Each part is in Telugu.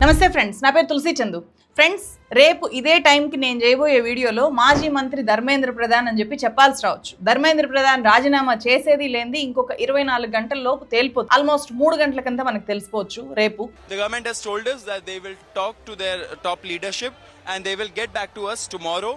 నమస్తే ఫ్రెండ్స్, నా పేరు తులసి చందు. ఫ్రెండ్స్, రేపు ఇదే టైంకి నేను చేయబోయే వీడియోలో మాజీ మంత్రి ధర్మేంద్ర ప్రధాన్ అని చెప్పాల్సి రావచ్చు. ధర్మేంద్ర ప్రధాన్ రాజీనామా చేసేది లేనిది ఇంకొక 24 గంటల లోపు తేలిపోతుంది. ఆల్మోస్ట్ 3 గంటల కింద మనకు తెలిసిపోవచ్చు రేపు. The government has told us that they will talk to their top leadership and they will get back to us tomorrow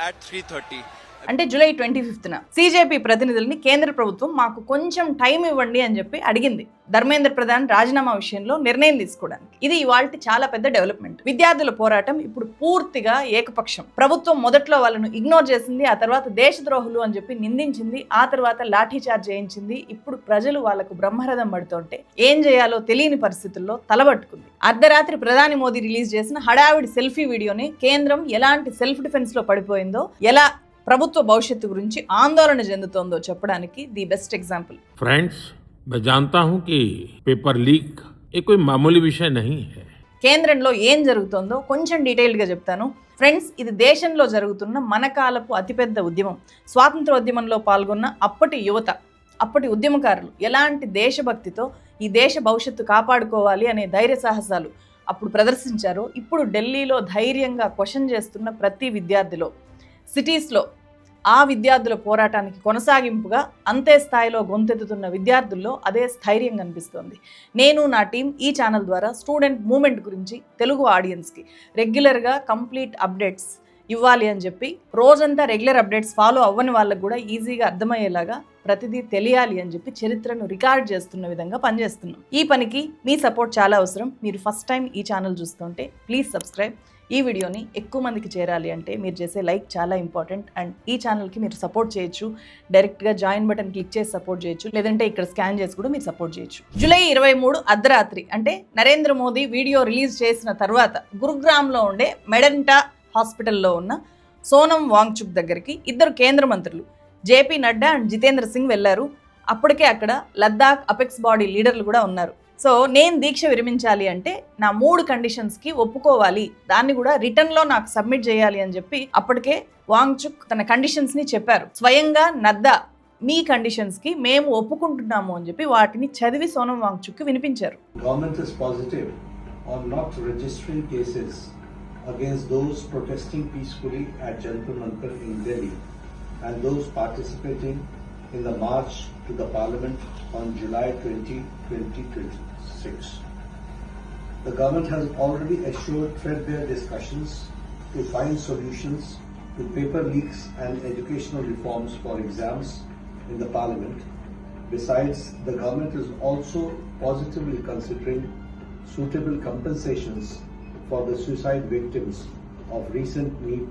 at 3:30. అంటే జూలై 25న సిజేపీ ప్రతినిధుల్ని కేంద్ర ప్రభుత్వం మాకు కొంచెం టైం ఇవ్వండి అని చెప్పి అడిగింది ధర్మేంద్ర ప్రధాన్ రాజీనామా విషయంలో నిర్ణయం తీసుకోవడానికి. ఇది ఇవాల్టి చాలా పెద్ద డెవలప్మెంట్. విద్యార్థుల పోరాటం ఇప్పుడు పూర్తిగా ఏకపక్షం. ప్రభుత్వం మొదట్లో వాళ్ళను ఇగ్నోర్ చేసింది, ఆ తర్వాత దేశద్రోహులు అని చెప్పి నిందించింది, ఆ తర్వాత లాఠీ చార్జ్ చేయించింది. ఇప్పుడు ప్రజలు వాళ్లకు బ్రహ్మరథం పడుతుంటే ఏం చేయాలో తెలియని పరిస్థితుల్లో తలబట్టుకుంది. అర్ధరాత్రి ప్రధాని మోదీ రిలీజ్ చేసిన హడావిడి సెల్ఫీ వీడియోని కేంద్రం ఎలాంటి సెల్ఫ్ డిఫెన్స్ లో పడిపోయిందో, ఎలా ప్రభుత్వ భవిష్యత్తు గురించి ఆందోళన చెందుతోందో చెప్పడానికి ది బెస్ట్ ఎగ్జాంపుల్. फ्रेंड्स, मैं जानता हूं कि पेपर लीक ये कोई मामूली विषय नहीं है. కేంద్రంలో ఏం జరుగుతోందో కొంచెం డీటెయిల్డ్గా చెప్తాను. ఫ్రెండ్స్, ఇది దేశంలో జరుగుతున్న మన కాలపు అతిపెద్ద ఉద్యమం. స్వాతంత్రోద్యమంలో పాల్గొన్న అప్పటి యువత, అప్పటి ఉద్యమకారులు ఎలాంటి దేశభక్తితో ఈ దేశ భవిష్యత్తు కాపాడుకోవాలి అనే ధైర్య సాహసాలు అప్పుడు ప్రదర్శించారో, ఇప్పుడు ఢిల్లీలో ధైర్యంగా క్వశ్చన్ చేస్తున్న ప్రతి విద్యార్థిలో, సిటీస్లో ఆ విద్యార్థుల పోరాటానికి కొనసాగింపుగా అంతే స్థాయిలో గొంతెత్తుతున్న విద్యార్థుల్లో అదే స్థైర్యం కనిపిస్తోంది. నేను నా టీం ఈ ఛానల్ ద్వారా స్టూడెంట్ మూవ్మెంట్ గురించి తెలుగు ఆడియన్స్కి రెగ్యులర్గా కంప్లీట్ అప్డేట్స్ ఇవ్వాలి అని చెప్పి, రోజంతా రెగ్యులర్ అప్డేట్స్ ఫాలో అవ్వని వాళ్ళకు కూడా ఈజీగా అర్థమయ్యేలాగా ప్రతిదీ తెలియాలి అని చెప్పి చరిత్రను రికార్డ్ చేస్తున్న విధంగా పనిచేస్తున్నాం. ఈ పనికి మీ సపోర్ట్ చాలా అవసరం. మీరు ఫస్ట్ టైం ఈ ఛానల్ చూస్తుంటే ప్లీజ్ సబ్స్క్రైబ్. ఈ వీడియోని ఎక్కువ మందికి చేరాలి అంటే మీరు చేసే లైక్ చాలా ఇంపార్టెంట్. అండ్ ఈ ఛానల్కి మీరు సపోర్ట్ చేయొచ్చు. డైరెక్ట్గా జాయిన్ బటన్ క్లిక్ చేసి సపోర్ట్ చేయొచ్చు, లేదంటే ఇక్కడ స్కాన్ చేసి కూడా మీరు సపోర్ట్ చేయొచ్చు. జూలై 23 అర్ధరాత్రి అంటే నరేంద్ర మోదీ వీడియో రిలీజ్ చేసిన తర్వాత గురుగ్రామ్లో ఉండే మెడంటా హాస్పిటల్లో ఉన్న సోనం వాంగ్చుక్ దగ్గరికి ఇద్దరు కేంద్ర మంత్రులు జేపీ నడ్డా అండ్ జితేంద్ర సింగ్ వెళ్లారు. అప్పటికే అక్కడ లద్దాఖ్ అపెక్స్ బాడీ లీడర్లు కూడా ఉన్నారు. సో నేను దీక్ష విరమించాలి అంటే నా 3 కండిషన్స్కి ఒప్పుకోవాలి, దాన్ని కూడా రిటర్న్లో నాకు సబ్మిట్ చేయాలి అని చెప్పి అప్పటికే వాంగ్చుక్ తన కండిషన్స్ని చెప్పారు. స్వయంగా నడ్డా మీ కండిషన్స్కి మేము ఒప్పుకుంటున్నాము అని చెప్పి వాటిని చదివి సోనం వాంగ్చుక్కి వినిపించారు. Government is positive on not registering cases against those protesting peacefully at Jantar Mantar in Delhi and those participating in the march to the parliament on July 20, 2026. The government has already assured threadbare discussions to find solutions to paper leaks and educational reforms for exams in the parliament. Besides, the government is also positively considering suitable compensations for the suicide victims of recent NEET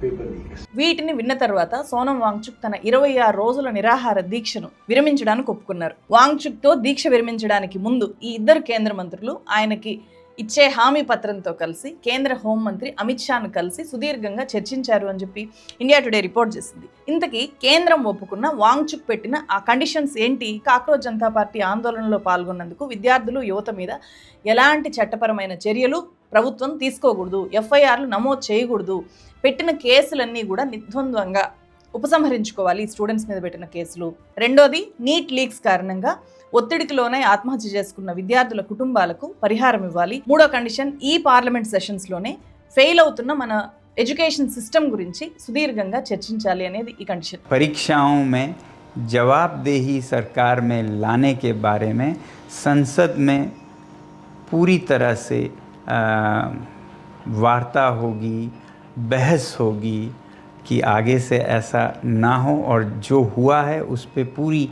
paper leaks. వీటిని విన్న తర్వాత సోనం వాంగ్చుక్ తన 26 రోజుల నిరాహార దీక్షను విరమించడానికి ఒప్పుకున్నారు. వాంగ్చుక్తో దీక్ష విరమించడానికి ముందు ఈ ఇద్దరు కేంద్ర మంత్రులు ఆయనకి ఇచ్చే హామీ పత్రంతో కలిసి కేంద్ర హోంమంత్రి అమిత్ షాను కలిసి సుదీర్ఘంగా చర్చించారు అని చెప్పి ఇండియా టుడే రిపోర్ట్ చేసింది. ఇంతకీ కేంద్రం ఒప్పుకున్న వాంగ్చుక్ పెట్టిన ఆ కండిషన్స్ ఏంటి? కాక్రోచ్ జనతా పార్టీ ఆందోళనలో పాల్గొన్నందుకు విద్యార్థులు, యువత మీద ఎలాంటి చట్టపరమైన చర్యలు ప్రభుత్వం తీసుకోకూడదు, ఎఫ్ఐఆర్లు నమోదు చేయకూడదు, పెట్టిన కేసులన్నీ కూడా నిర్ద్వంద్వంగా ఉపసంహరించుకోవాలి స్టూడెంట్స్ మీద పెట్టిన కేసులు. రెండోది, నీట్ లీక్స్ కారణంగా ఒత్తిడికి లోనై ఆత్మహత్య చేసుకున్న విద్యార్థుల కుటుంబాలకు పరిహారం ఇవ్వాలి. మూడో కండిషన్, ఈ పార్లమెంట్ సెషన్స్లోనే ఫెయిల్ అవుతున్న మన ఎడ్యుకేషన్ సిస్టమ్ గురించి సుదీర్ఘంగా చర్చించాలి అనేది ఈ కండిషన్. परीक्षाओं में जवाबदेही सरकार में लाने के बारे में संसद में पूरी तरह से वार्ता होगी, बहस होगी कि आगे से ऐसा ना हो और जो हुआ है उस पे पूरी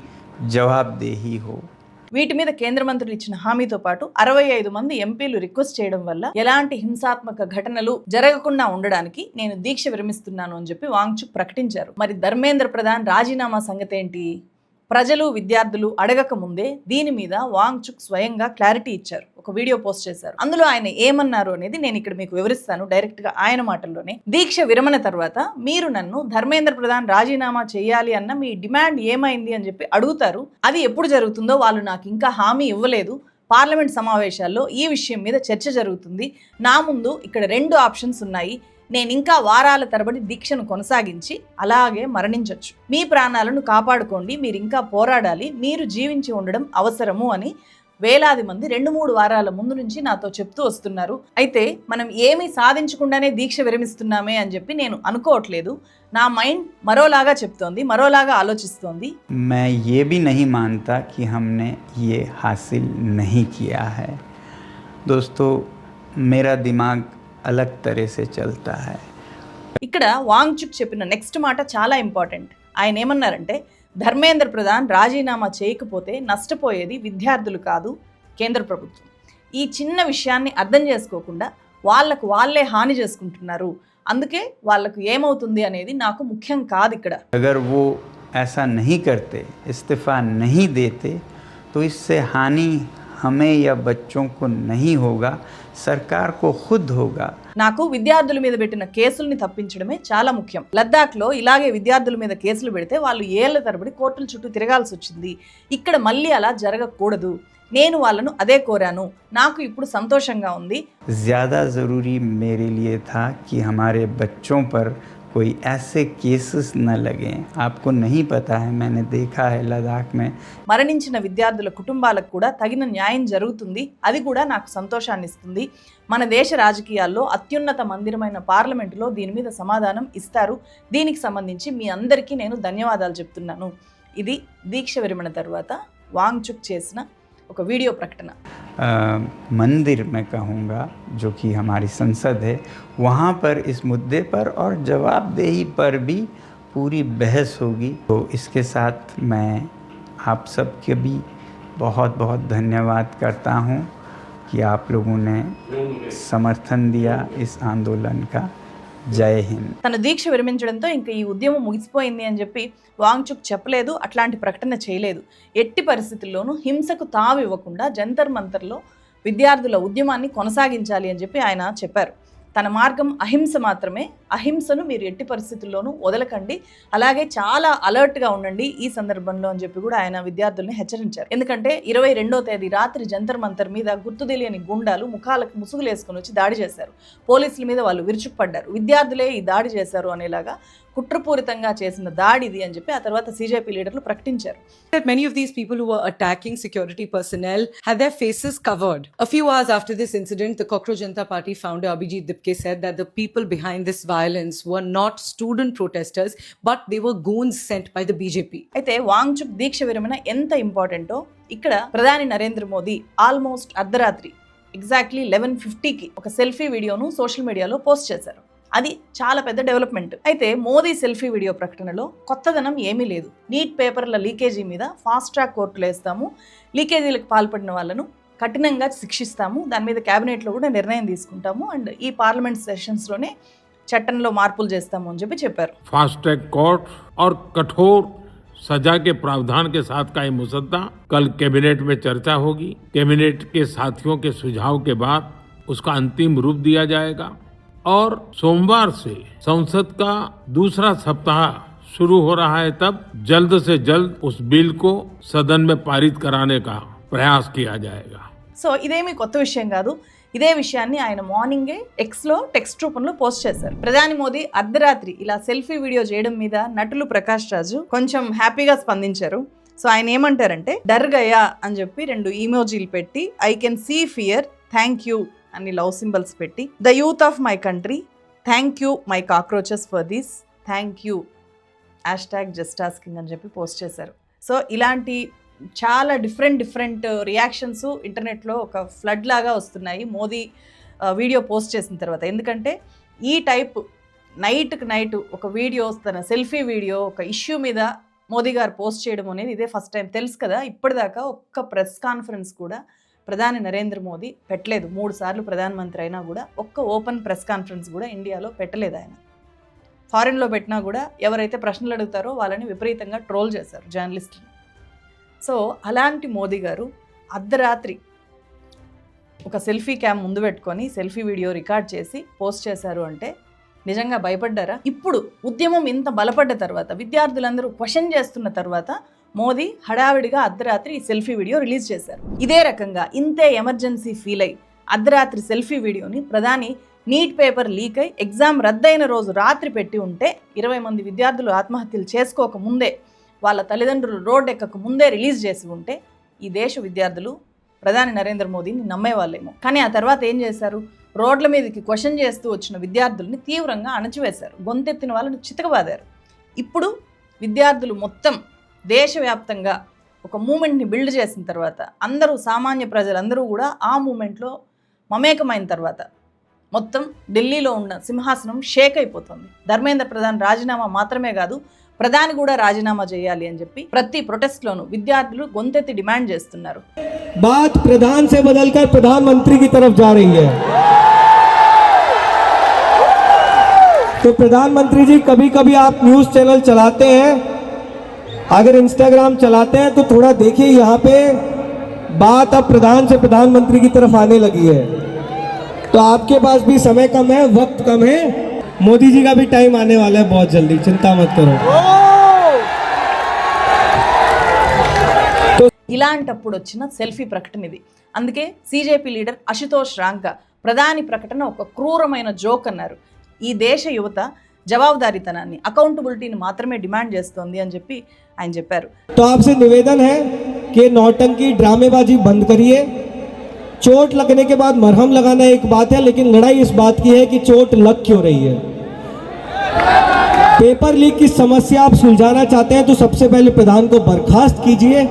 జవాబుదేహీ హో. వీటి మీద కేంద్ర మంత్రులు ఇచ్చిన హామీతో పాటు 65 మంది ఎంపీలు రిక్వెస్ట్ చేయడం వల్ల ఎలాంటి హింసాత్మక ఘటనలు జరగకుండా ఉండడానికి నేను దీక్ష విరమిస్తున్నాను అని చెప్పి వాంగ్చుక్ ప్రకటించారు. మరి ధర్మేంద్ర ప్రధాన్ రాజీనామా సంగతి ఏంటి? ప్రజలు, విద్యార్థులు అడగక ముందే దీని మీద వాంగ్చుక్ స్వయంగా క్లారిటీ ఇచ్చారు. ఒక వీడియో పోస్ట్ చేశారు. అందులో ఆయన ఏమన్నారు అనేది నేను ఇక్కడ మీకు వివరిస్తాను డైరెక్ట్గా ఆయన మాటల్లోనే. దీక్ష విరమణ తర్వాత మీరు నన్ను ధర్మేంద్ర ప్రధాన్ రాజీనామా చేయాలి అన్న మీ డిమాండ్ ఏమైంది అని చెప్పి అడుగుతారు. అది ఎప్పుడు జరుగుతుందో వాళ్ళు నాకు ఇంకా హామీ ఇవ్వలేదు. పార్లమెంట్ సమావేశాల్లో ఈ విషయం మీద చర్చ జరుగుతుంది. నా ముందు ఇక్కడ 2 ఆప్షన్స్ ఉన్నాయి. నేను ఇంకా వారాల తరబడి దీక్షను కొనసాగించి అలాగే మరణించవచ్చు. మీ ప్రాణాలను కాపాడుకోండి, మీరు ఇంకా పోరాడాలి, మీరు జీవించి ఉండడం అవసరము అని వేలాది మంది 2-3 వారాల ముందు నుంచి నాతో చెప్తూ వస్తున్నారు. అయితే మనం ఏమీ సాధించకుండానే దీక్ష విరమిస్తున్నామే అని చెప్పి నేను అనుకోవట్లేదు. నా మైండ్ మరోలాగా చెప్తోంది, మరోలాగా ఆలోచిస్తోంది. मैं ये भी नहीं मानता कि हमने ये हासिल नहीं किया है। दोस्तों, मेरा दिमाग अलग तरह से चलता है। ఇక్కడ వాంగ్చుక్ చెప్పిన నెక్స్ట్ మాట చాలా ఇంపార్టెంట్. ఆయన ఏమన్నారంటే, ధర్మేంద్ర ప్రధాన్ రాజీనామా చేయకపోతే నష్టపోయేది విద్యార్థులు కాదు, కేంద్ర ప్రభుత్వం. ఈ చిన్న విషయాన్ని అర్థం చేసుకోకుండా వాళ్ళకు వాళ్ళే హాని చేసుకుంటున్నారు. అందుకే వాళ్ళకు ఏమవుతుంది అనేది నాకు ముఖ్యం కాదు ఇక్కడ. अगर वो ऐसा नहीं करते, इस्तीफ़ा नहीं देते, तो इससे हानि हमें या बच्चों को नहीं होगा, सरकार को खुद होगा। నాకు విద్యార్థుల మీద పెట్టిన కేసుల్ని తప్పించడమే చాలా ముఖ్యం. లద్దాఖ్లో ఇలాగే విద్యార్థుల మీద కేసులు పెడితే వాళ్ళు ఏళ్ల తరబడి కోర్టుల చుట్టూ తిరగాల్సి వచ్చింది. ఇక్కడ మళ్ళీ అలా జరగకూడదు. నేను వాళ్ళను అదే కోరాను. నాకు ఇప్పుడు సంతోషంగా ఉంది. ज़्यादा ज़रूरी मेरे लिए था कि हमारे बच्चों पर कोई ऐसे केसेस न लगें। आपको नहीं पता है, मैंने देखा है लद्दाख में మరణించిన విద్యార్థుల కుటుంబాలకు కూడా తగిన న్యాయం జరుగుతుంది. అది కూడా నాకు సంతోషాన్ని ఇస్తుంది. మన దేశ రాజకీయాల్లో అత్యున్నత మందిరమైన పార్లమెంటులో దీని మీద సమాధానం ఇస్తారు. దీనికి సంబంధించి మీ అందరికీ నేను ధన్యవాదాలు చెప్తున్నాను. ఇది దీక్ష విరమణ తర్వాత వాంగ్చుక్ చేసిన ఒక వీడియో ప్రకటన. मंदिर मैं कहूँगा, जो कि हमारी संसद है, वहाँ पर इस मुद्दे पर और जवाबदेही पर भी पूरी बहस होगी। तो इसके साथ मैं आप सबके भी बहुत बहुत धन्यवाद करता हूँ कि आप लोगों ने समर्थन दिया इस आंदोलन का। జై హింద్. తన దీక్ష విరమించడంతో ఇంకా ఈ ఉద్యమం ముగిసిపోయింది అని చెప్పి వాంగ్చుక్ చెప్పలేదు, అట్లాంటి ప్రకటన చేయలేదు. ఎట్టి పరిస్థితుల్లోనూ హింసకు తావు ఇవ్వకుండా జంతర్ మంతర్లో విద్యార్థుల ఉద్యమాన్ని కొనసాగించాలి అని చెప్పి ఆయన చెప్పారు. తన మార్గం అహింస మాత్రమే. అహింసను మీరు ఎట్టి పరిస్థితుల్లోనూ వదలకండి, అలాగే చాలా అలర్ట్గా ఉండండి ఈ సందర్భంలో అని చెప్పి కూడా ఆయన విద్యార్థుల్ని హెచ్చరించారు. ఎందుకంటే 22వ తేదీ రాత్రి జంతర్ మంతర్ మీద గుర్తు తెలియని గుండాలు ముఖాలకు ముసుగులు వేసుకొని వచ్చి దాడి చేశారు. పోలీసుల మీద వాళ్ళు విరుచుకుపడ్డారు. విద్యార్థులే ఈ దాడి చేశారు అనేలాగా కుట్రపూరితంగా చేసిన దాడిది అని చెప్పి ఆ తర్వాత సిజేపీ లీడర్లు ప్రకటించారు. That many of these people who were attacking security personnel had their faces covered. A few hours after this incident, the Cockroach Janata Party founder Abhijit Dipke said that the people behind this violence were not student protesters, but they were goons sent by the BJP. అయితే వాంగ్చుక్ దీక్ష విరమణ ఎంత ఇంపార్టెంటో ఇక్కడ ప్రధాని నరేంద్ర మోదీ ఆల్మోస్ట్ అర్ధరాత్రి ఎగ్జాక్ట్లీ 11:50కి ఒక సెల్ఫీ వీడియోను సోషల్ మీడియాలో పోస్ట్ చేశారు. అది చాలా పెద్ద డెవలప్మెంట్. అయితే మోదీ సెల్ఫీ వీడియో ప్రకటనలో కొత్తదనం ఏమీ లేదు. నీట్ పేపర్ల లీకేజీ మీద ఫాస్ట్ ట్రాక్ కోర్టులు వేస్తాము, లీకేజీలకు పాల్పడిన వాళ్ళను కఠినంగా శిక్షిస్తాము, దాని మీద క్యాబినెట్లో కూడా నిర్ణయం తీసుకుంటాము అండ్ ఈ పార్లమెంట్ సెషన్స్లోనే చట్టంలో మార్పులు చేస్తాము అని చెప్పారు. फास्ट ट्रैक कोर्ट और कठोर सजा के प्रावधान के साथ का ये मुसद्दा कल कैबिनेट में चर्चा होगी। कैबिनेट के साथियों के सुझाव के बाद उसका अंतिम रूप दिया जाएगा और सोमवार से संसद का दूसरा सप्ताह शुरू हो रहा है। तब जल्द से जल्द उस बिल को सदन में पारित कराने का प्रयास किया जाएगा. సో ఇదేమీ కొత్త విషయం కాదు. ఇదే విషయాన్ని ఆయన మార్నింగే ఎక్స్లో టెక్స్ట్ రూపంలో పోస్ట్ చేశారు. ప్రధాని మోదీ అర్ధరాత్రి ఇలా సెల్ఫీ వీడియో చేయడం మీద నటులు ప్రకాష్ రాజు కొంచెం హ్యాపీగా స్పందించారు. సో ఆయన ఏమంటారంటే, డర్ గయా అని చెప్పి 2 ఈమోజీలు పెట్టి, I can see fear, thank you అని లవ్ సింబల్స్ పెట్టి, the youth of my country, thank you my cockroaches for this, thank you #JustAsking అని చెప్పి పోస్ట్ చేశారు. సో ఇలాంటి చాలా డిఫరెంట్ రియాక్షన్స్ ఇంటర్నెట్లో ఒక ఫ్లడ్ లాగా వస్తున్నాయి మోదీ వీడియో పోస్ట్ చేసిన తర్వాత. ఎందుకంటే ఈ టైప్ నైట్కి నైట్ ఒక వీడియో, తన సెల్ఫీ వీడియో ఒక ఇష్యూ మీద మోదీ గారు పోస్ట్ చేయడం అనేది ఇదే ఫస్ట్ టైం. తెలుసు కదా, ఇప్పటిదాకా ఒక్క ప్రెస్ కాన్ఫరెన్స్ కూడా ప్రధాని నరేంద్ర మోదీ పెట్టలేదు. 3 సార్లు ప్రధానమంత్రి అయినా కూడా ఒక్క ఓపెన్ ప్రెస్ కాన్ఫరెన్స్ కూడా ఇండియాలో పెట్టలేదు ఆయన. ఫారిన్లో పెట్టినా కూడా ఎవరైతే ప్రశ్నలు అడుగుతారో వాళ్ళని విపరీతంగా ట్రోల్ చేశారు జర్నలిస్టులు. సో అలాంటి మోదీ గారు అర్ధరాత్రి ఒక సెల్ఫీ క్యామ్ ముందు పెట్టుకొని సెల్ఫీ వీడియో రికార్డ్ చేసి పోస్ట్ చేశారు అంటే నిజంగా భయపడ్డారా? ఇప్పుడు ఉద్యమం ఇంత బలపడ్డ తర్వాత, విద్యార్థులందరూ క్వశ్చన్ చేస్తున్న తర్వాత మోదీ హడావిడిగా అర్ధరాత్రి ఈ సెల్ఫీ వీడియో రిలీజ్ చేశారు. ఇదే రకంగా ఇంతే ఎమర్జెన్సీ ఫీల్ అయ్యి అర్ధరాత్రి సెల్ఫీ వీడియోని ప్రధాని నీట్ పేపర్ లీక్ అయి ఎగ్జామ్ రద్దయిన రోజు రాత్రి పెట్టి ఉంటే 20 మంది విద్యార్థులు ఆత్మహత్యలు చేసుకోక ముందే, వాళ్ళ తల్లిదండ్రులు రోడ్డు ఎక్కక ముందే రిలీజ్ చేసి ఉంటే ఈ దేశ విద్యార్థులు ప్రధాని నరేంద్ర మోదీని నమ్మేవాళ్ళేమో. కానీ ఆ తర్వాత ఏం చేశారు? రోడ్ల మీదకి క్వశ్చన్ చేస్తూ వచ్చిన విద్యార్థుల్ని తీవ్రంగా అణచివేశారు, గొంతెత్తిన వాళ్ళని చితకబాదారు. ఇప్పుడు విద్యార్థులు మొత్తం దేశవ్యాప్తంగా ఒక మూమెంట్ని బిల్డ్ చేసిన తర్వాత, అందరూ సామాన్య ప్రజలందరూ కూడా ఆ మూమెంట్లో మమేకమైన తర్వాత మొత్తం ఢిల్లీలో ఉన్న సింహాసనం షేక్ అయిపోతుంది. ధర్మేంద్ర ప్రధాన్ రాజీనామా మాత్రమే కాదు, ప్రధాని కూడా రాజీనామా చేయాలి అని చెప్పి ప్రతి ప్రొటెస్ట్లోనూ విద్యార్థులు గొంతెత్తి డిమాండ్ చేస్తున్నారు. बात प्रधान से बदलकर प्रधानमंत्री की तरफ जा रही है। तो प्रधानमंत्री जी, कभी कभी आप न्यूज चैनल चलाते हैं, अगर इंस्टाग्राम चलाते हैं तो थोड़ा देखिए, यहाँ पे बात अब प्रधान से प्रधानमंत्री की तरफ आने लगी है। तो आपके पास भी समय कम है, वक्त कम है, मोदी जी का भी टाइम आने वाला है बहुत जल्दी, चिंता मत करो। ఇలాంటప్పుడు వచ్చిన సెల్ఫీ ప్రకటన ఇది. అందుకే సీజేపీ లీడర్ అశుతోష్ రాంకా ప్రధాని ప్రకటన ఒక క్రూరమైన జోక్ అన్నారు. ఈ దేశ యువత జవాబుదారీతనాన్ని, అకౌంటబిలిటీని మాత్రమే డిమాండ్ చేస్తోంది అని చెప్పి ఆయన చెప్పారు. तो आपसे निवेदन है कि नौटंकी ड्रामेबाजी बंद करिए। चोट लगने के बाद मरहम लगाना एक बात है, लेकिन लड़ाई इस बात की है कि चोट लग क्यों रही है। पेपर लीक की समस्या आप सुलझाना चाहते हैं तो सबसे पहले प्रधान को बर्खास्त कीजिए।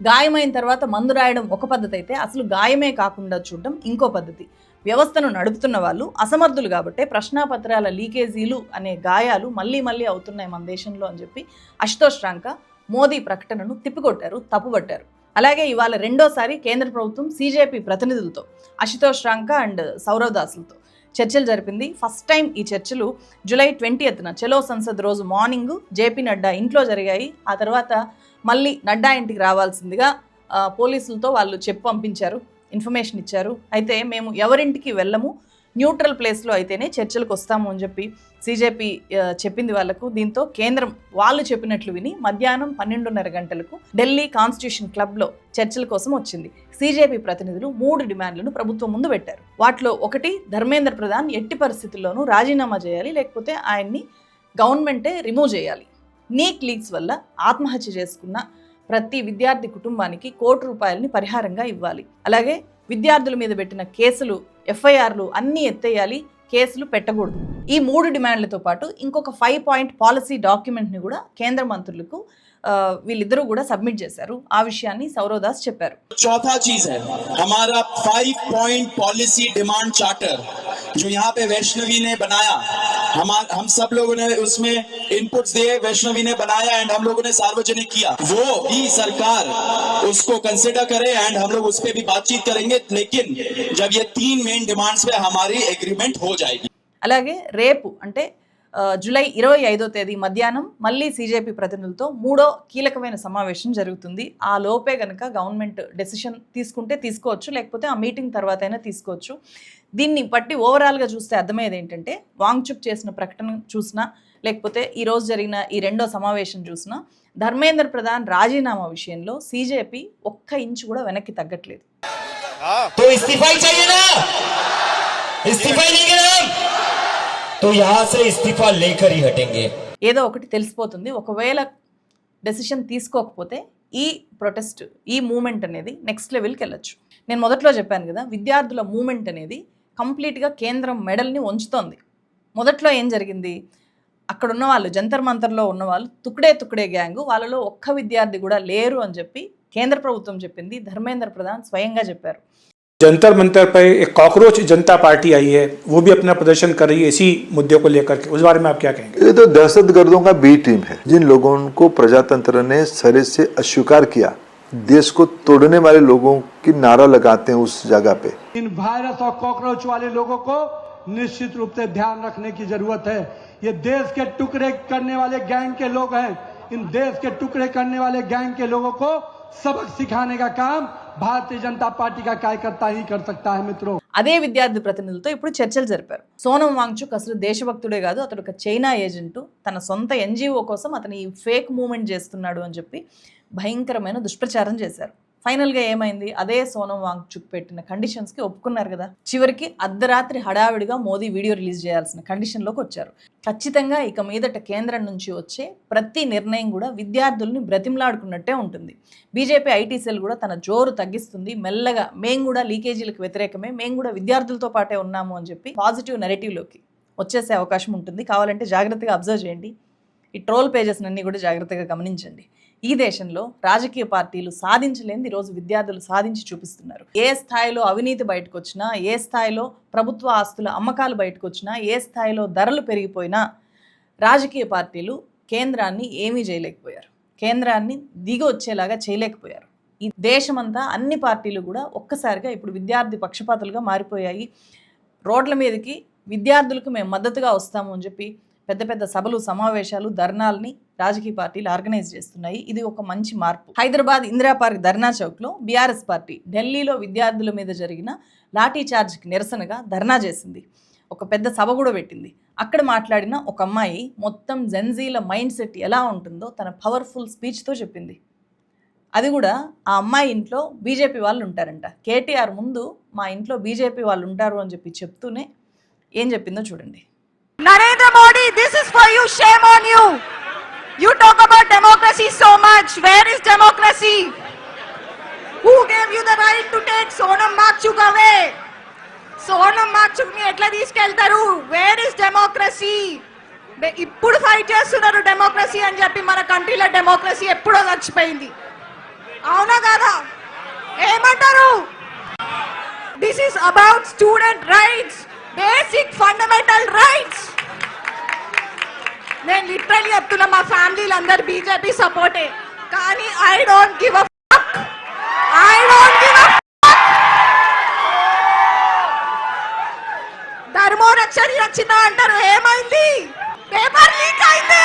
గాయమైన తర్వాత మందు రాయడం ఒక పద్ధతి అయితే, అసలు గాయమే కాకుండా చూడడం ఇంకో పద్ధతి. వ్యవస్థను నడుపుతున్న వాళ్ళు అసమర్థులు కాబట్టే ప్రశ్నాపత్రాల లీకేజీలు అనే గాయాలు మళ్ళీ మళ్ళీ అవుతున్నాయి మన దేశంలో అని చెప్పి అశుతోష్ రాంకా మోదీ ప్రకటనను తిప్పికొట్టారు, తప్పుపట్టారు. అలాగే ఇవాళ రెండోసారి కేంద్ర ప్రభుత్వం సీజేపీ ప్రతినిధులతో, అశుతోష్ రాంకా అండ్ సౌరవ్ దాసులతో చర్చలు జరిపింది. ఫస్ట్ టైం ఈ చర్చలు జూలై 20న చలో సంసద్ రోజు మార్నింగ్ జేపీ నడ్డా ఇంట్లో జరిగాయి. ఆ తర్వాత మళ్ళీ నడ్డా ఇంటికి రావాల్సిందిగా పోలీసులతో వాళ్ళు చెప్పి పంపించారు, ఇన్ఫర్మేషన్ ఇచ్చారు. అయితే మేము ఎవరింటికి వెళ్ళము, న్యూట్రల్ ప్లేస్లో అయితేనే చర్చలకు వస్తాము అని చెప్పి సీజేపీ చెప్పింది వాళ్ళకు. దీంతో కేంద్రం వాళ్ళు చెప్పినట్లు విని మధ్యాహ్నం 12:30 గంటలకు ఢిల్లీ కాన్స్టిట్యూషన్ క్లబ్లో చర్చల కోసం వచ్చింది. సీజేపీ ప్రతినిధులు 3 డిమాండ్లను ప్రభుత్వం ముందు పెట్టారు. వాటిలో ఒకటి, ధర్మేంద్ర ప్రధాన్ ఎట్టి పరిస్థితుల్లోనూ రాజీనామా చేయాలి, లేకపోతే ఆయన్ని గవర్నమెంటే రిమూవ్ చేయాలి. నీట్ లీక్స్ వల్ల ఆత్మహత్య చేసుకున్న ప్రతి విద్యార్థి కుటుంబానికి ₹1 పరిహారంగా ఇవ్వాలి. అలాగే విద్యార్థుల మీద పెట్టిన కేసులు, ఎఫ్ఐఆర్లు అన్నీ ఎత్తేయాలి, కేసులు పెట్టకూడదు. ఈ 3 డిమాండ్లతో పాటు ఇంకొక 5 పాయింట్ పాలసీ డాక్యుమెంట్ని కూడా కేంద్ర మంత్రులకు వీళ్ళిద్దరూ కూడా సబ్మిట్ చేశారు. ఆ విషయాన్ని సౌరవ్ దాస్ చెప్పారు. चौथा चीज है हमारा 5 पॉइंट पॉलिसी डिमांड चार्टर, जो यहाँ पे वैष्णवी ने बनाया। हम सब लोगों ने उसमें इनपुट्स दिए, वैष्णवी ने बनाया एंड हम लोगों ने सार्वजनिक किया। वो भी सरकार उसको कंसिडर करे एंड हम लोग उस पर भी बातचीत करेंगे, लेकिन जब ये 3 मेन डिमांड्स पे हमारी एग्रीमेंट हो जाएगी। అలాగే రేపు అంటే జూలై 25వ తేదీ మధ్యాహ్నం మళ్ళీ సీజేపీ ప్రతినిధులతో 3వ కీలకమైన సమావేశం జరుగుతుంది. ఆ లోపే కనుక గవర్నమెంట్ డెసిషన్ తీసుకుంటే తీసుకోవచ్చు, లేకపోతే ఆ మీటింగ్ తర్వాత అయినా తీసుకోవచ్చు. దీన్ని బట్టి ఓవరాల్గా చూస్తే అర్థమయ్యేది ఏంటంటే, వాంగ్చుక్ చేసిన ప్రకటన చూసినా, లేకపోతే ఈరోజు జరిగిన ఈ రెండో సమావేశం చూసినా, ధర్మేంద్ర ప్రధాన్ రాజీనామా విషయంలో సీజేపీ 1 ఇంచు కూడా వెనక్కి తగ్గట్లేదు. तो इस्तीफा ही चाहिए ना, इस्तीफा ही लेंगे हम, तो यहाँ से इस्तीफा लेकर ही हटेंगे। ఏదో ఒకటి తెలిసిపోతుంది. ఒకవేళ డెసిషన్ తీసుకోకపోతే ఈ ప్రొటెస్ట్, ఈ మూమెంట్ అనేది నెక్స్ట్ లెవెల్కి వెళ్ళొచ్చు. నేను మొదట్లో చెప్పాను కదా, విద్యార్థుల మూమెంట్ అనేది కంప్లీట్గా కేంద్రం మెడల్ని వంచుతోంది. మొదట్లో ఏం జరిగింది, అక్కడ ఉన్న వాళ్ళు, జంతర్ మంతర్లో ఉన్న వాళ్ళు తుక్డే గ్యాంగు, వాళ్ళలో ఒక్క విద్యార్థి కూడా లేరు అని చెప్పి కేంద్ర ప్రభుత్వం చెప్పింది. ధర్మేంద్ర ప్రధాన్ స్వయంగా చెప్పారు. जंतर मंतर पर एक कॉकरोच जनता पार्टी आई है, वो भी अपना प्रदर्शन कर रही है इसी मुद्दे को लेकर के, उस बारे में आप क्या कहेंगे? ये तो दहशतगर्दों का बी टीम है, जिन लोगों को प्रजातंत्र ने सरे से अस्वीकार किया, देश को तोड़ने वाले लोगों की नारा लगाते हैं उस जगह पे। इन वायरस और कॉकरोच वाले लोगों को निश्चित रूप से ध्यान रखने की जरूरत है। ये देश के टुकड़े करने वाले गैंग के लोग हैं। इन देश के टुकड़े करने वाले गैंग के लोगों को सबक सिखाने का काम भारतीय जनता पार्टी का कार्यकर्ता ही कर सकता है मित्रों। అదే విద్యార్థి ప్రతినిధులతో ఇప్పుడు చర్చలు జరిపారు. సోనం వాంగ్చుక్ అసలు దేశభక్తుడే కాదు, అతడు ఒక చైనా ఏజెంటు, తన సొంత ఎన్జిఓ కోసం అతను ఈ ఫేక్ మూవ్మెంట్ చేస్తున్నాడు అని చెప్పి భయంకరమైన దుష్ప్రచారం చేశారు. ఫైనల్గా ఏమైంది? అదే సోనం వాంగ్చుక్ పెట్టిన కండిషన్స్కి ఒప్పుకున్నారు కదా. చివరికి అర్ధరాత్రి హడావిడిగా మోదీ వీడియో రిలీజ్ చేయాల్సిన కండిషన్లోకి వచ్చారు. ఖచ్చితంగా ఇక మీదట కేంద్రం నుంచి వచ్చే ప్రతి నిర్ణయం కూడా విద్యార్థుల్ని బ్రతిమలాడుకున్నట్టే ఉంటుంది. బీజేపీ ఐటీ సెల్ కూడా తన జోరు తగ్గిస్తుంది. మెల్లగా మేము కూడా లీకేజీలకు వ్యతిరేకమే, మేము కూడా విద్యార్థులతో పాటే ఉన్నాము అని చెప్పి పాజిటివ్ నెరేటివ్లోకి వచ్చేసే అవకాశం ఉంటుంది. కావాలంటే జాగ్రత్తగా అబ్జర్వ్ చేయండి. ఈ ట్రోల్ పేజెస్ అన్నీ కూడా జాగ్రత్తగా గమనించండి. ఈ దేశంలో రాజకీయ పార్టీలు సాధించలేనిది ఈరోజు విద్యార్థులు సాధించి చూపిస్తున్నారు. ఏ స్థాయిలో అవినీతి బయటకు వచ్చినా, ఏ స్థాయిలో ప్రభుత్వ ఆస్తుల అమ్మకాలు బయటకు వచ్చినా, ఏ స్థాయిలో ధరలు పెరిగిపోయినా రాజకీయ పార్టీలు కేంద్రాన్ని ఏమీ చేయలేకపోయారు. కేంద్రాన్ని దిగి వచ్చేలాగా చేయలేకపోయారు. ఈ దేశమంతా అన్ని పార్టీలు కూడా ఒక్కసారిగా ఇప్పుడు విద్యార్థి పక్షపాతులుగా మారిపోయాయి. రోడ్ల మీదకి విద్యార్థులకు మేము మద్దతుగా వస్తాము అని చెప్పి పెద్ద పెద్ద సభలు, సమావేశాలు, ధర్నాల్ని రాజకీయ పార్టీలు ఆర్గనైజ్ చేస్తున్నాయి. ఇది ఒక మంచి మార్పు. హైదరాబాద్ ఇందిరా పార్క్ ధర్నా చౌక్లో బీఆర్ఎస్ పార్టీ ఢిల్లీలో విద్యార్థుల మీద జరిగిన లాఠీ చార్జ్కి నిరసనగా ధర్నా చేసింది. ఒక పెద్ద సభ కూడా పెట్టింది. అక్కడ మాట్లాడిన ఒక అమ్మాయి మొత్తం జెన్జీల మైండ్ సెట్ ఎలా ఉంటుందో తన పవర్ఫుల్ స్పీచ్తో చెప్పింది. అది కూడా ఆ అమ్మాయి ఇంట్లో బీజేపీ వాళ్ళు ఉంటారంట. కేటీఆర్ ముందు మా ఇంట్లో బీజేపీ వాళ్ళు ఉంటారు అని చెప్పి చెప్తూనే ఏం చెప్పిందో చూడండి. Narendra Modi, this is for you. Shame on you. You talk about democracy so much. Where is democracy? Who gave you the right to take Sonam Wangchuk away? Sonam Wangchuk ni etla తీసుకెళ్తారు? Where is democracy? ఇప్పుడు ఫైట్ చేస్తున్నారు డెమోక్రసీ అని చెప్పి. మన కంట్రీలో డెమోక్రసీ ఎప్పుడో చచ్చిపోయింది. అవునా కాదా? ఏమంటారు? This is about student rights. Basic fundamental rights. నేను లిటరల్లీ చెప్తున్నా, మా ఫ్యామిలీలు అందరు బీజేపీ సపోర్టే, కానీ I don't give a fuck. ధర్మో రక్షణ రక్షిత అంటారు. ఏమైంది? పేపర్ లీక్ అయింది.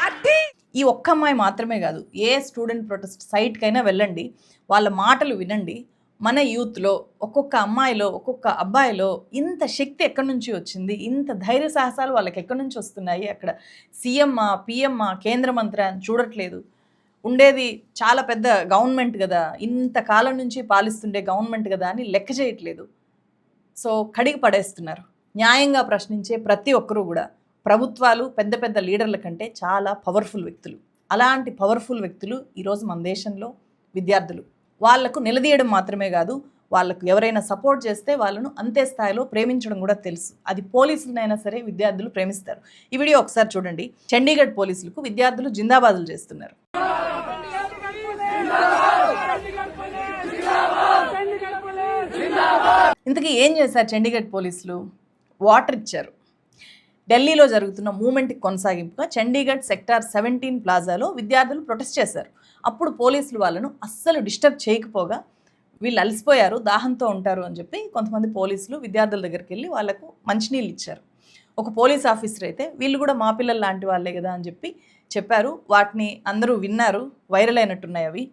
అది ఈ ఒక్క అమ్మాయి మాత్రమే కాదు, ఏ స్టూడెంట్ ప్రొటెస్ట్ సైట్కైనా వెళ్ళండి, వాళ్ళ మాటలు వినండి. మన యూత్లో ఒక్కొక్క అమ్మాయిలో, ఒక్కొక్క అబ్బాయిలో ఇంత శక్తి ఎక్కడి నుంచి వచ్చింది, ఇంత ధైర్య సాహసాలు వాళ్ళకి ఎక్కడి నుంచి వస్తున్నాయి? అక్కడ సీఎమ్మా, పిఎమ్మా, కేంద్ర మంత్రి అని చూడట్లేదు. ఉండేది చాలా పెద్ద గవర్నమెంట్ కదా, ఇంతకాలం నుంచి పాలిస్తుండే గవర్నమెంట్ కదా అని లెక్క చేయట్లేదు. సో కడిగి పడేస్తున్నారు. న్యాయంగా ప్రశ్నించే ప్రతి ఒక్కరూ కూడా ప్రభుత్వాలు, పెద్ద పెద్ద లీడర్ల కంటే చాలా పవర్ఫుల్ వ్యక్తులు. అలాంటి పవర్ఫుల్ వ్యక్తులు ఈరోజు మన దేశంలో విద్యార్థులు. వాళ్లకు నిలదీయడం మాత్రమే కాదు, వాళ్ళకు ఎవరైనా సపోర్ట్ చేస్తే వాళ్ళను అంతే స్థాయిలో ప్రేమించడం కూడా తెలుసు. అది పోలీసులనైనా సరే విద్యార్థులు ప్రేమిస్తారు. ఈ వీడియో ఒకసారి చూడండి. చండీగఢ్ పోలీసులకు విద్యార్థులు జిందాబాదులు చేస్తున్నారు. ఇంతకీ ఏం చేశారు చండీగఢ్ పోలీసులు? వాటర్ ఇచ్చారు. ఢిల్లీలో జరుగుతున్న మూమెంట్కి కొనసాగింపుగా చండీగఢ్ సెక్టార్ 17 ప్లాజాలో విద్యార్థులు ప్రొటెస్ట్ చేశారు. అప్పుడు పోలీసులు వాళ్ళను అస్సలు డిస్టర్బ్ చేయకపోగా వీళ్ళు అలసిపోయారు, దాహంతో ఉంటారు అని చెప్పి కొంతమంది పోలీసులు విద్యార్థుల దగ్గరికి వెళ్ళి వాళ్ళకు మంచినీళ్ళు ఇచ్చారు. ఒక పోలీస్ ఆఫీసర్ అయితే వీళ్ళు కూడా మా పిల్లలు లాంటి వాళ్ళే కదా అని చెప్పి చెప్పారు. వాటిని అందరూ విన్నారు, వైరల్ అయినట్టున్నాయి అవి.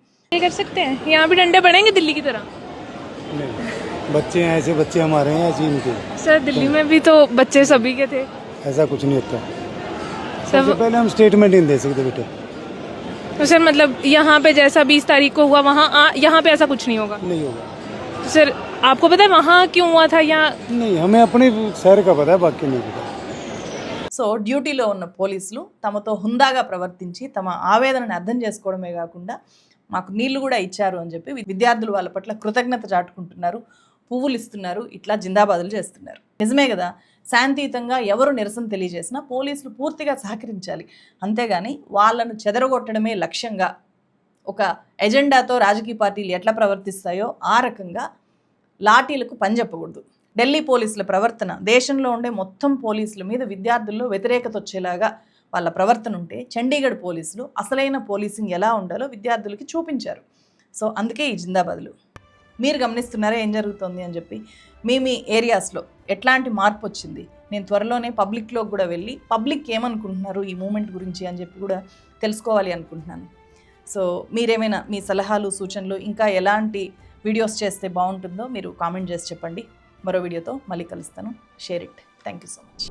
बच्चे हैं ऐसे, बच्चे हमारे हैं ऐसे इनके। सर दिल्ली में भी तो बच्चे सभी के थे। ऐसा कुछ नहीं होता। सबसे पहले हम स्टेटमेंट नहीं दे सकते बेटे। तो सर मतलब यहाँ पे जैसा 20 तारीख को हुआ वहाँ यहाँ पे ऐसा कुछ नहीं होगा? नहीं होगा। तो सर आपको पता है वहाँ क्यों हुआ था? या नहीं, हमें अपने शहर का पता है, बाकी नहीं पता। సో డ్యూటీలో ఉన్న పోలీసులు తమతో హుందాగా ప్రవర్తించి తమ ఆవేదనను అర్థం చేసుకోవడమే కాకుండా మాకు నీళ్లు కూడా ఇచ్చారు అని చెప్పి విద్యార్థులు వాళ్ళ పట్ల కృతజ్ఞత చాటుకుంటున్నారు, పువ్వులు ఇస్తున్నారు, ఇట్లా జిందాబాదులు చేస్తున్నారు. నిజమే కదా, శాంతియుతంగా ఎవరు నిరసన తెలియజేసినా పోలీసులు పూర్తిగా సహకరించాలి. అంతేగాని వాళ్ళను చెదరగొట్టడమే లక్ష్యంగా ఒక ఎజెండాతో రాజకీయ పార్టీలు ఎట్లా ప్రవర్తిస్తాయో ఆ రకంగా లాఠీలకు పని చెప్పకూడదు. ఢిల్లీ పోలీసుల ప్రవర్తన దేశంలో ఉండే మొత్తం పోలీసుల మీద విద్యార్థుల్లో వ్యతిరేకత వచ్చేలాగా వాళ్ళ ప్రవర్తన ఉంటే చండీగఢ్ పోలీసులు అసలైన పోలీసింగ్ ఎలా ఉండాలో విద్యార్థులకి చూపించారు. సో అందుకే ఈ జిందాబాదులు. మీరు గమనిస్తున్నారా ఏం జరుగుతుంది అని చెప్పి? మీ ఏరియాస్లో ఎట్లాంటి మార్పు వచ్చింది? నేను త్వరలోనే పబ్లిక్లో కూడా వెళ్ళి పబ్లిక్ ఏమనుకుంటున్నారు ఈ మూమెంట్ గురించి అని చెప్పి కూడా తెలుసుకోవాలి అనుకుంటున్నాను. సో మీరేమైనా మీ సలహాలు, సూచనలు, ఇంకా ఎలాంటి వీడియోస్ చేస్తే బాగుంటుందో మీరు కామెంట్ చేసి చెప్పండి. మరో వీడియోతో మళ్ళీ కలుస్తాను. Share it. Thank you so much.